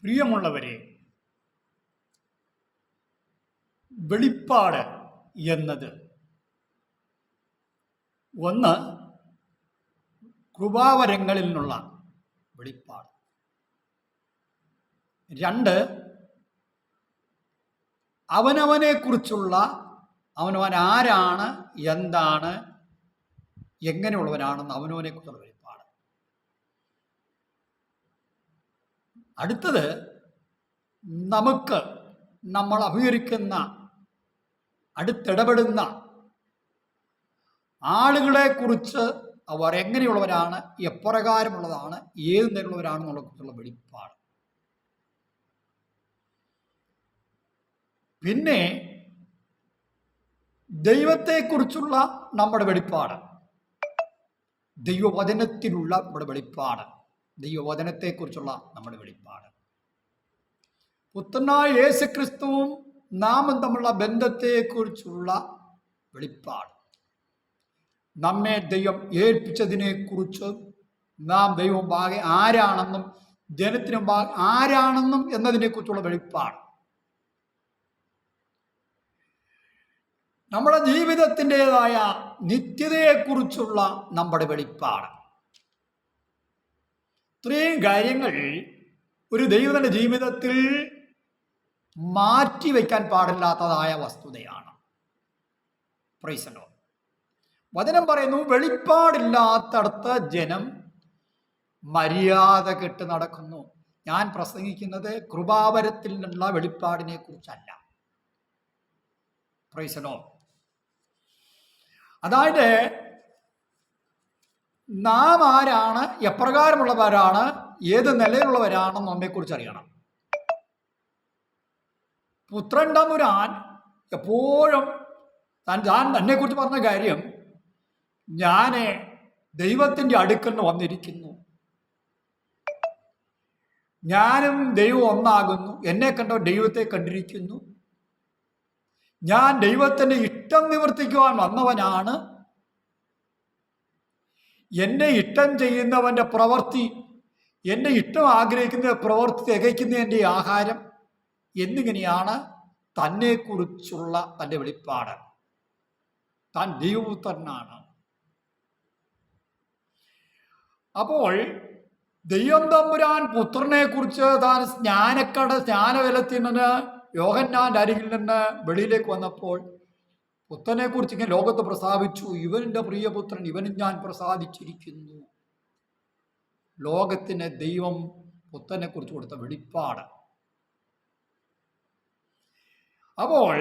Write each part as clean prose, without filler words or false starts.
പ്രിയമുള്ളവരെ, വെളിപ്പാട് എന്നത് ഒന്ന് കൃപാവരങ്ങളിൽ നിന്നുള്ള വെളിപ്പാട്, രണ്ട് അവനവനെക്കുറിച്ചുള്ള അവനവൻ ആരാണ്, എന്താണ്, എങ്ങനെയുള്ളവനാണെന്ന് അവനവനെക്കുറിച്ചുള്ള വെളിപ്പാട്. അടുത്തത് നമ്മൾ അഭിമുഖീകരിക്കുന്ന അടുത്തിടപെടുന്ന ആളുകളെക്കുറിച്ച് അവർ എങ്ങനെയുള്ളവരാണ്, എപ്രകാരമുള്ളതാണ്, ഏത് നിലയുള്ളവരാണെന്നുള്ള കുറിച്ചുള്ള വെളിപ്പാട്. പിന്നെ ദൈവത്തെക്കുറിച്ചുള്ള നമ്മുടെ വെളിപ്പാട്, ദൈവവചനത്തിലുള്ള നമ്മുടെ വെളിപ്പാട്, ദൈവവചനത്തെക്കുറിച്ചുള്ള നമ്മുടെ വെളിപ്പാട്, പുത്രനായ യേശുക്രിസ്തുവും നാമും തമ്മിലുള്ള ബന്ധത്തെക്കുറിച്ചുള്ള വെളിപ്പാട്, നമ്മെ ദൈവം ഏൽപ്പിച്ചതിനെക്കുറിച്ച് നാം ദൈവം മുമ്പാകെ ആരാണെന്നും ജനത്തിന് മുമ്പാകെ ആരാണെന്നും എന്നതിനെക്കുറിച്ചുള്ള വെളിപ്പാട്, നമ്മുടെ ജീവിതത്തിൻ്റെതായ നിത്യതയെക്കുറിച്ചുള്ള നമ്മുടെ വെളിപ്പാട്. ഇത്രയും കാര്യങ്ങൾ ഒരു ദൈവത്തിൻ്റെ ജീവിതത്തിൽ മാറ്റിവെക്കാൻ പാടില്ലാത്തതായ വസ്തുതയാണ്. Praise the Lord. വചനം പറയുന്നു, വെളിപ്പാടില്ലാത്തടത്ത് ജനം മര്യാദ കെട്ട് നടക്കുന്നു. ഞാൻ പ്രസംഗിക്കുന്നത് കൃപാവരത്തിൽ നിന്നുള്ള വെളിപ്പാടിനെ കുറിച്ചല്ല. Praise the Lord. അതായത് നാം ആരാണ്, എപ്രകാരമുള്ളവരാണ്, ഏത് നിലയിലുള്ളവരാണെന്ന് നമ്മെക്കുറിച്ച് അറിയണം. പുത്രൻ തമ്പുരാൻ എപ്പോഴും താൻ എന്നെക്കുറിച്ച് പറഞ്ഞ കാര്യം, ഞാൻ ദൈവത്തിൻ്റെ അടുക്കൽ നിന്ന് വന്നിരിക്കുന്നു, ഞാനും ദൈവം ഒന്നാകുന്നു, എന്നെ കണ്ടോ ദൈവത്തെ കണ്ടിരിക്കുന്നു, ഞാൻ ദൈവത്തിൻ്റെ ഇഷ്ടം നിവർത്തിക്കുവാൻ വന്നവനാണ്, എന്നെ ഇഷ്ടം ചെയ്യുന്നവൻ്റെ പ്രവൃത്തി, എന്നെ ഇഷ്ടം ആഗ്രഹിക്കുന്ന പ്രവൃത്തി തികയ്ക്കുന്നതിൻ്റെ ആഹാരം എന്നിങ്ങനെയാണ് തന്നെക്കുറിച്ചുള്ള തൻ്റെ വെളിപ്പാട്. താൻ ദൈവപുത്രനാണ്. അപ്പോൾ ദൈവം തമ്പുരാൻ പുത്രനെ കുറിച്ച് താൻ സ്നാനവെള്ളത്തിൽ നിന്ന് യോഹന്നാന്റെ അരികിൽ നിന്ന് വെളിയിലേക്ക് വന്നപ്പോൾ പുത്രനെ കുറിച്ച് ഇങ്ങനെ ലോകത്ത് പ്രസ്താവിച്ചു, ഇവൻ്റെ പ്രിയപുത്രൻ, ഇവനും ഞാൻ പ്രസാദിച്ചിരിക്കുന്നു. ലോകത്തിന് ദൈവം പുത്രനെ കുറിച്ച് കൊടുത്ത വെളിപ്പാട്. അപ്പോൾ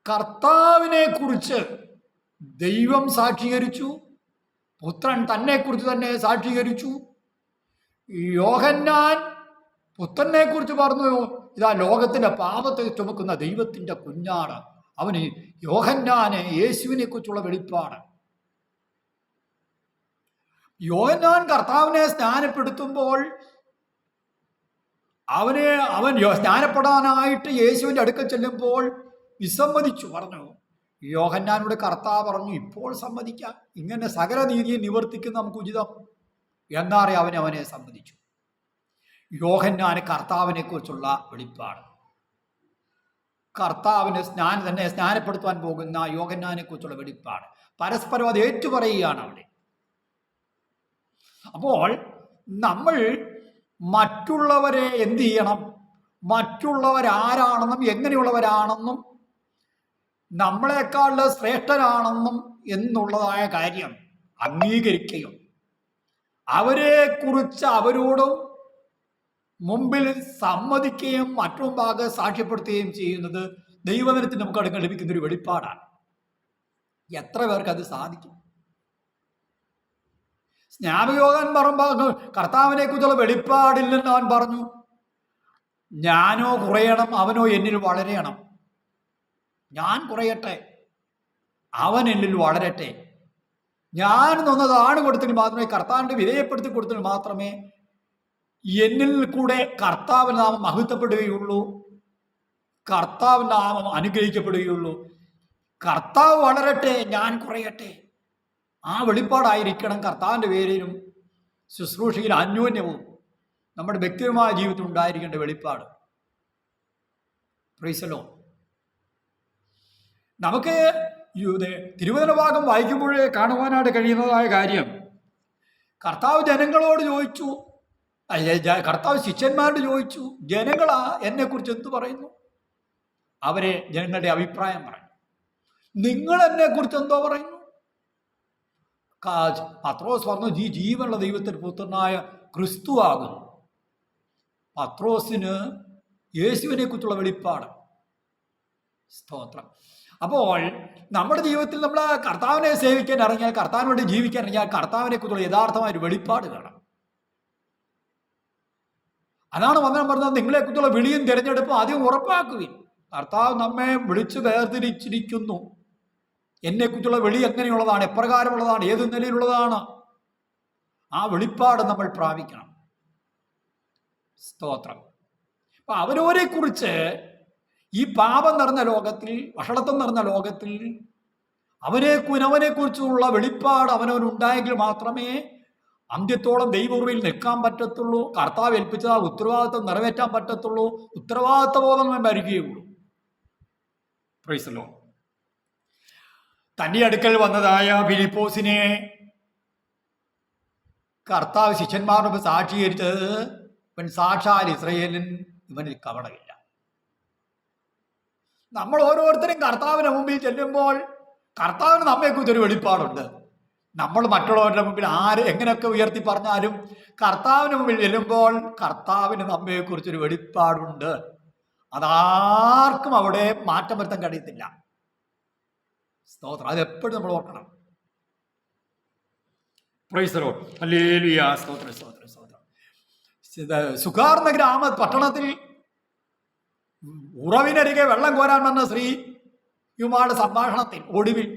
കർത്താവിനെ കുറിച്ച് ദൈവം സാക്ഷീകരിച്ചു, പുത്രൻ തന്നെക്കുറിച്ച് തന്നെ സാക്ഷീകരിച്ചു. യോഹന്നാൻ പുത്രനെ കുറിച്ച് പറഞ്ഞു, ഇതാ ലോകത്തിന്റെ പാപത്തെ ചുമക്കുന്ന ദൈവത്തിന്റെ കുഞ്ഞാണ്. അവന് യോഹന്നാന് യേശുവിനെ കുറിച്ചുള്ള വെളിപ്പാട്. യോഹന്നാൻ കർത്താവിനെ സ്നാനപ്പെടുത്തുമ്പോൾ അവൻ സ്നാനപ്പെടാനായിട്ട് യേശുവിൻ്റെ അടുക്കൽ ചെല്ലുമ്പോൾ വിസമ്മതിച്ചു. പറഞ്ഞു, യോഹന്നാനോട് കർത്താവ് പറഞ്ഞു, ഇപ്പോൾ സമ്മതിക്കാം, ഇങ്ങനെ സകല നീതിയെ നിവർത്തിക്കുന്ന നമുക്ക് ഉചിതം എന്നാറേ അവനെ സമ്മതിച്ചു. യോഹന്നാന് കർത്താവിനെ കുറിച്ചുള്ള വെളിപ്പാട്, കർത്താവിന് തന്നെ സ്നാനപ്പെടുത്തുവാൻ പോകുന്ന യോഹന്നാനെ കുറിച്ചുള്ള വെളിപ്പാട്, പരസ്പരം അത് ഏറ്റുപറയുകയാണ് അവിടെ. അപ്പോൾ നമ്മൾ മറ്റുള്ളവരെ എന്ത് ചെയ്യണം, മറ്റുള്ളവരാരാണെന്നും എങ്ങനെയുള്ളവരാണെന്നും നമ്മളെക്കാൾ ശ്രേഷ്ഠരാണെന്നും എന്നുള്ളതായ കാര്യം അംഗീകരിക്കുകയും അവരെക്കുറിച്ച് അവരോടും മുമ്പിൽ സമ്മതിക്കുകയും മറ്റു ഭാഗം സാക്ഷ്യപ്പെടുത്തുകയും ചെയ്യുന്നത് ദൈവവചനത്തിൽ നമുക്ക് അടുക്കാൻ ലഭിക്കുന്ന ഒരു വെളിപ്പാടാണ്. എത്ര പേർക്ക് അത് സാധിക്കും? സ്നാപകയോഹൻ പറയുമ്പോൾ കർത്താവിനെ കുറിച്ചുള്ള വെളിപ്പാടില്ലെന്ന് അവൻ പറഞ്ഞു, ഞാനോ കുറയണം, അവനോ എന്നിൽ വളരണം. ഞാൻ കുറയട്ടെ, അവൻ എന്നിൽ വളരട്ടെ. ഞാൻ നന്നതാണ് കൊടുത്തതിന് മാത്രമേ, കർത്താവിൻ്റെ വിധേയപ്പെടുത്തി കൊടുത്തതിന് മാത്രമേ എന്നിൽ കൂടെ കർത്താവിൻ്റെ നാമം മഹത്വപ്പെടുകയുള്ളൂ, കർത്താവിൻ്റെ നാമം അനുഗ്രഹിക്കപ്പെടുകയുള്ളൂ. കർത്താവ് വളരട്ടെ, ഞാൻ കുറയട്ടെ. ആ വെളിപ്പാടായിരിക്കണം കർത്താവിൻ്റെ പേരിലും ശുശ്രൂഷയിൽ അന്യോന്യവും നമ്മുടെ വ്യക്തിപരമായ ജീവിതത്തിൽ ഉണ്ടായിരിക്കേണ്ട വെളിപ്പാട്. Praise the Lord. നമുക്ക് തിരുവചന ഭാഗം വായിക്കുമ്പോഴേ കാണുവാനായിട്ട് കഴിയുന്നതായ കാര്യം, കർത്താവ് ജനങ്ങളോട് ചോദിച്ചു, കർത്താവ് ശിഷ്യന്മാരോട് ചോദിച്ചു, ജനങ്ങളാ എന്നെക്കുറിച്ച് എന്ത് പറയുന്നു? അവരെ ജനങ്ങളുടെ അഭിപ്രായം പറഞ്ഞു. നിങ്ങൾ എന്നെക്കുറിച്ച് എന്തോ പറയുന്നു? പത്രോസ് പറഞ്ഞു, ഈ ജീവനുള്ള ദൈവത്തിന്റെ പുത്രനായ ക്രിസ്തു ആകുന്നു. പത്രോസിന് യേശുവിനെ കുറിച്ചുള്ള വെളിപ്പാട്. സ്തോത്രം. അപ്പോൾ നമ്മുടെ ജീവിതത്തിൽ നമ്മൾ കർത്താവിനെ സേവിക്കാൻ ഇറങ്ങിയാൽ, കർത്താവിന് വേണ്ടി ജീവിക്കാൻ ഇറങ്ങിയാൽ, കർത്താവിനെ കുറിച്ചുള്ള യഥാർത്ഥമായ ഒരു വെളിപ്പാട് കാണാം. അതാണ് വചനം പറഞ്ഞത്, നിങ്ങളെ കുറിച്ചുള്ള വിളിയും തിരഞ്ഞെടുപ്പും ആദ്യം ഉറപ്പാക്കുവിൻ. കർത്താവ് നമ്മെ വിളിച്ച് വേർതിരിച്ചിരിക്കുന്നു. എന്നെക്കുറിച്ചുള്ള വിളി എങ്ങനെയുള്ളതാണ്, എപ്രകാരമുള്ളതാണ്, ഏത് നിലയിലുള്ളതാണ്, ആ വെളിപ്പാട് നമ്മൾ പ്രാപിക്കണം. സ്തോത്രം. അപ്പൊ അവരവരെ കുറിച്ച് ഈ പാപം നിറഞ്ഞ ലോകത്തിൽ, വഷളത്വം നിറഞ്ഞ ലോകത്തിൽ അവനെ കുറിച്ചുള്ള വെളിപ്പാട് അവനവനുണ്ടായെങ്കിൽ മാത്രമേ അന്ത്യത്തോളം ദൈവകൃപയിൽ നിൽക്കാൻ പറ്റത്തുള്ളൂ. കർത്താവ് ഏൽപ്പിച്ച ഉത്തരവാദിത്വം നിറവേറ്റാൻ പറ്റത്തുള്ളൂ. ഉത്തരവാദിത്വബോധം വരികയുള്ളൂ. Praise the Lord. തന്റെ അടുക്കൽ വന്നതായ ഫിലിപ്പോസിനെ കർത്താവ് ശിഷ്യന്മാരുടെ സാക്ഷീകരിച്ചത്, ഇവൻ സാക്ഷാൽ ഇസ്രായേലിൻ, ഇവനിൽ കപടമില്ല. നമ്മൾ ഓരോരുത്തരും കർത്താവിന് മുമ്പിൽ ചെല്ലുമ്പോൾ കർത്താവിന് നമ്മെക്കുറിച്ചൊരു വെളിപ്പാടുണ്ട്. നമ്മൾ മറ്റുള്ളവരുടെ മുമ്പിൽ എങ്ങനെയൊക്കെ ഉയർത്തി പറഞ്ഞാലും കർത്താവിന് മുമ്പിൽ ചെല്ലുമ്പോൾ കർത്താവിന് നമ്മെക്കുറിച്ചൊരു വെളിപ്പാടുണ്ട്. അതാർക്കും അവിടെ മാറ്റം വരുത്താൻ കഴിയത്തില്ല. സ്തോത്രം. അതെപ്പോഴും നമ്മൾ ഓർക്കണം. Praise the Lord. ഹല്ലേലൂയ. സ്തോത്രം, സ്തോത്രം, സ്തോത്രം. സുഖാർ എന്ന പട്ടണത്തിൽ ഉറവിനരികെ വെള്ളം കോരാൻ വന്ന സ്ത്രീയുമായുള്ള സംഭാഷണത്തിൽ ഒടുവിൽ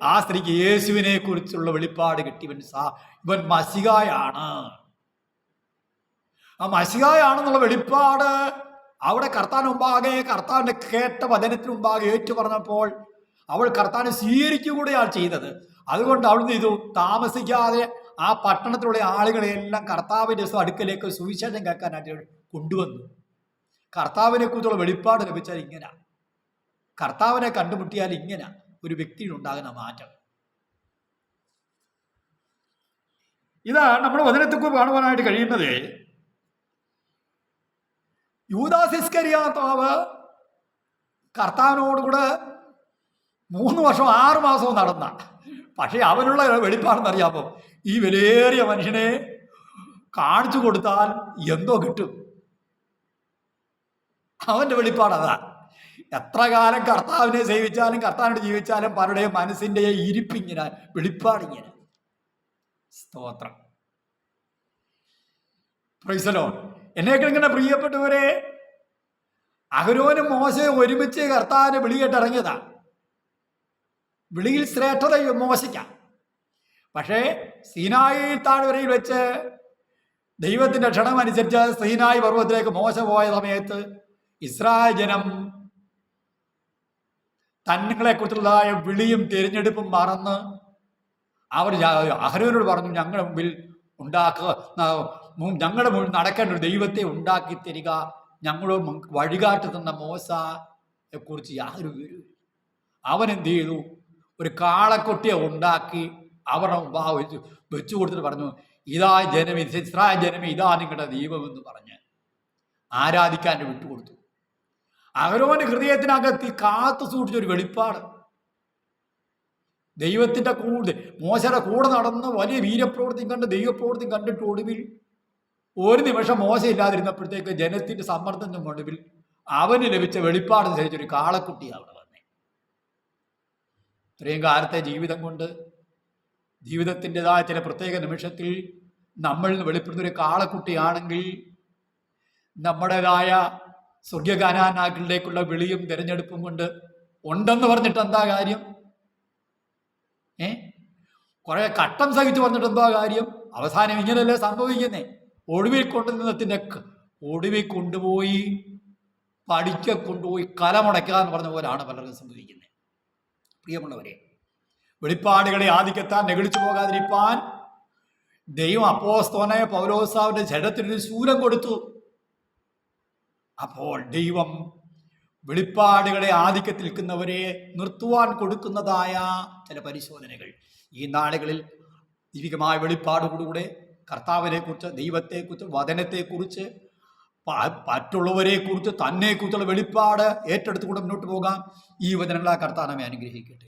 ആ സ്ത്രീക്ക് യേശുവിനെ കുറിച്ചുള്ള വെളിപ്പാട് കിട്ടി. ഇവൻ മശിഹായാണ്. ആ മശിഹായാണെന്നുള്ള വെളിപ്പാട് അവിടെ കർത്താവിന് മുമ്പാകെ, കർത്താവിന്റെ കേട്ട വചനത്തിന് മുമ്പാകെ ഏറ്റു പറഞ്ഞപ്പോൾ അവൾ കർത്താവിനെ സ്വീകരിക്കുകയാണ് ചെയ്തത്. അതുകൊണ്ട് അവിടുന്ന് ഇത് താമസിക്കാതെ ആ പട്ടണത്തിലുള്ള ആളുകളെല്ലാം കർത്താവിന്റെ അടുക്കലേക്ക് സുവിശേഷം കേൾക്കാനായിട്ട് കൊണ്ടുവന്നു. കർത്താവിനെ കുറിച്ചുള്ള വെളിപ്പാട് ലഭിച്ചാൽ ഇങ്ങനെ, കർത്താവിനെ കണ്ടുമുട്ടിയാൽ ഇങ്ങനെ ഒരു വ്യക്തിയിൽ ഉണ്ടാകുന്ന മാറ്റം. ഇതാ നമ്മൾ വചനത്തിൽ കാണുവാനായിട്ട് കഴിയുന്നത്. യൂദാസ് ഇസ്കറിയാത്താവ് കർത്താവിനോടുകൂടെ 3 വർഷം 6 മാസവും നടന്ന, പക്ഷെ അവനുള്ള വെളിപ്പാടെന്നറിയാമോ? ഈ വിലയേറിയ മനുഷ്യനെ കാണിച്ചു കൊടുത്താൽ എന്തോ കിട്ടും. അവന്റെ വെളിപ്പാട് അതാ. എത്ര കാലം കർത്താവിനെ സേവിച്ചാലും കർത്താവിനെ ജീവിച്ചാലും പലരുടെയും മനസ്സിന്റെ ഇരിപ്പിങ്ങനെ, വെളിപ്പാടിങ്ങനെ. സ്തോത്രം. Praise the Lord. എന്നെക്കിങ്ങനെ പ്രിയപ്പെട്ടവരെ, അഹരോനും മോശയും ഒരുമിച്ച് കർത്താവിനെ വിളി കേട്ടിറങ്ങിയതാ. വിളിയിൽ ശ്രേഷ്ഠത മോശിക്കാം. പക്ഷേ സീനായി താഴ്വരയിൽ വെച്ച് ദൈവത്തിന്റെ ക്ഷണമനുസരിച്ച് സീനായി പർവ്വതത്തിലേക്ക് മോശ പോയ സമയത്ത് ഇസ്രായേൽ ജനം തങ്ങളെ കുറിച്ചുള്ളതായ വിളിയും തിരഞ്ഞെടുപ്പും മറന്ന് അവർ അഹരോനോട് പറഞ്ഞു, ഞങ്ങളുടെ മുമ്പിൽ ഞങ്ങളുടെ മുമ്പിൽ നടക്കേണ്ട ഒരു ദൈവത്തെ ഉണ്ടാക്കി തരിക, ഞങ്ങളോട് വഴികാട്ടി തന്ന മോശയെ കുറിച്ച് യാതൊരു വിവരവും. അവൻ എന്ത് ചെയ്തു? ഒരു കാളക്കൊട്ടിയെ ഉണ്ടാക്കി അവരുടെ മുമ്പാകെ വെച്ചു കൊടുത്തിട്ട് പറഞ്ഞു, ഇതാ ജനമേ, ഇസ്രായേൽ ജനമേ, ഇതാ നിങ്ങളുടെ ദൈവമെന്ന് പറഞ്ഞ് ആരാധിക്കാൻ വിട്ടുകൊടുത്തു. അഹരോന്റെ ഹൃദയത്തിനകത്ത് കാത്തു സൂക്ഷിച്ചൊരു വെളിപ്പാട്. ദൈവത്തിന്റെ കൂടെ, മോശയുടെ കൂടെ നടന്ന് വലിയ വീരപ്രവൃത്തി കണ്ട്, ദൈവപ്രവൃത്തി കണ്ടിട്ട് ഒടുവിൽ ഒരു നിമിഷം മോശം ഇല്ലാതിരുന്നപ്പോഴത്തേക്ക് ജനത്തിന്റെ സമ്മർദ്ദത്തിന് ഒടുവിൽ അവന് ലഭിച്ച വെളിപ്പാടനുസരിച്ചൊരു കാളക്കുട്ടി അവിടെ വന്നേ. ഇത്രയും കാലത്തെ ജീവിതം കൊണ്ട് ജീവിതത്തിൻ്റെതായ ചില പ്രത്യേക നിമിഷത്തിൽ നമ്മളിൽ നിന്ന് വെളിപ്പെടുന്ന ഒരു കാളക്കുട്ടിയാണെങ്കിൽ നമ്മുടേതായ സ്വർഗകാനാനാക്കളിലേക്കുള്ള വിളിയും തിരഞ്ഞെടുപ്പും കൊണ്ട് ഉണ്ടെന്ന് പറഞ്ഞിട്ട് എന്താ കാര്യം? കുറെ കട്ടം സഹിച്ചു പറഞ്ഞിട്ട് എന്താ കാര്യം? അവസാനം ഇങ്ങനെയല്ലേ സംഭവിക്കുന്നേ? ഒടുവിൽ കൊണ്ടുപോയി പഠിക്ക കൊണ്ടുപോയി കലമുടയ്ക്കാന്ന് പറഞ്ഞ പോലാണ് പലർക്കും സംഭവിക്കുന്നത്. പ്രിയമുള്ളവരെ, വെളിപ്പാടുകളെ ആധിക്യത്താൻ നെഗളിച്ചു പോകാതിരിപ്പാൻ ദൈവം അപ്പോസ്തലനായ പൗലോസാവിന്റെ ജഡത്തിനൊരു ശൂലം കൊടുത്തു. അപ്പോൾ ദൈവം വെളിപ്പാടുകളെ ആധിക്യത്തിൽ നിൽക്കുന്നവരെ നിർത്തുവാൻ കൊടുക്കുന്നതായ ചില പരിശോധനകൾ ഈ നാളുകളിൽ ദൈവികമായ വെളിപ്പാടുകൂടെ കർത്താവിനെക്കുറിച്ച്, ദൈവത്തെക്കുറിച്ച്, വചനത്തെക്കുറിച്ച്, മറ്റുള്ളവരെക്കുറിച്ച്, തന്നെക്കുറിച്ചുള്ള വെളിപ്പാട് ഏറ്റെടുത്തുകൊണ്ട് മുന്നോട്ട് പോകാം. ഈ വചനങ്ങളെ കർത്താവ് നമ്മെ അനുഗ്രഹിക്കട്ടെ.